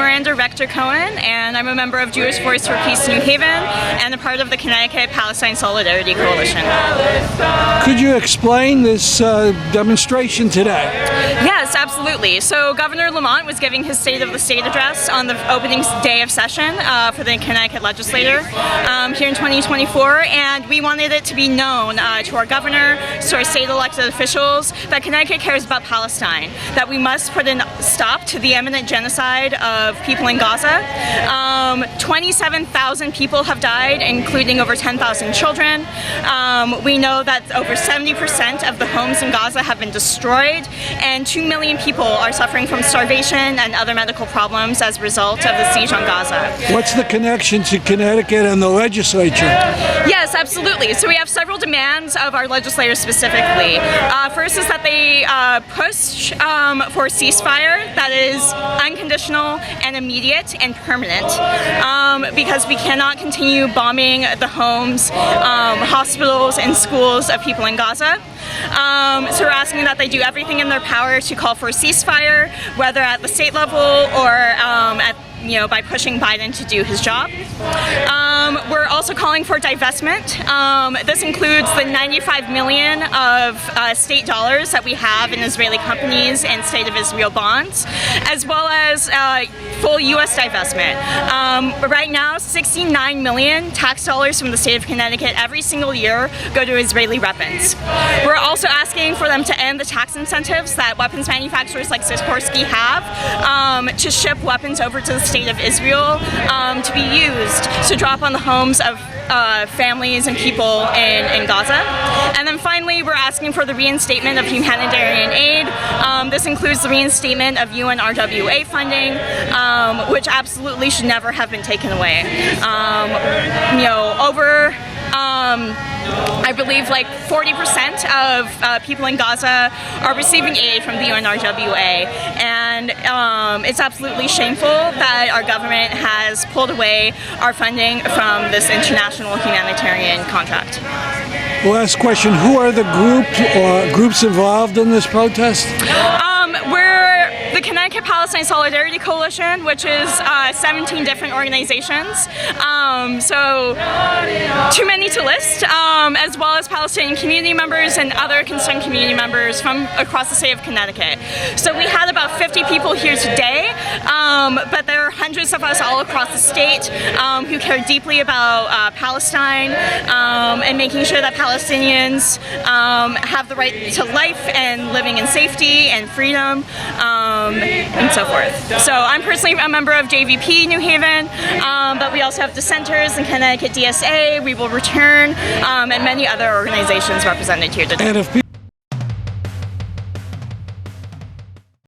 Miranda Rector-Cohen, and I'm a member of Jewish Voice for Peace New Haven and a part of the Connecticut Palestine Solidarity Coalition. Could you explain this demonstration today? Yes, absolutely. So Governor Lamont was giving his State of the State address on the opening day of session for the Connecticut legislature here in 2024, and we wanted it to be known to our governor, to our state elected officials, that Connecticut cares about Palestine, that we must put a stop to the imminent genocide of people in Gaza. 27,000 people have died, including over 10,000 children. We know that over 70% of the homes in Gaza have been destroyed, and 2 million people are suffering from starvation and other medical problems as a result of the siege on Gaza. What's the connection to Connecticut and the legislature? Yes, absolutely. So we have several demands of our legislators specifically. First is that they push for a ceasefire that is unconditional and immediate and permanent, because we cannot continue bombing the homes, hospitals, and schools of people in Gaza. So we're asking that they do everything in their power to call for a ceasefire, whether at the state level or by pushing Biden to do his job. We're also calling for divestment. This includes the $95 million of state dollars that we have in Israeli companies and State of Israel bonds, as well as full U.S. divestment. Right now, $69 million tax dollars from the state of Connecticut every single year go to Israeli weapons. We're also asking for them to end the tax incentives that weapons manufacturers like Sikorsky have to ship weapons over to the state of Israel to be used to drop on the homes of families and people in Gaza. And then finally, we're asking for the reinstatement of humanitarian aid. This includes the reinstatement of UNRWA funding, which absolutely should never have been taken away. I believe like 40% of people in Gaza are receiving aid from the UNRWA, and it's absolutely shameful that our government has pulled away our funding from this international humanitarian contract. Last question, who are the groups involved in this protest? We're the Connecticut Palestine Solidarity Coalition, which is 17 different organizations, so too many to list, as well as Palestinian community members and other concerned community members from across the state of Connecticut. So we had about 50 people here today, but there are hundreds of us all across the state who care deeply about Palestine and making sure that Palestinians have the right to life and living in safety and freedom, and so forth. So I'm personally a member of JVP New Haven, but we also have dissenters in Connecticut DSA, We Will Return, and many other organizations represented here today. And if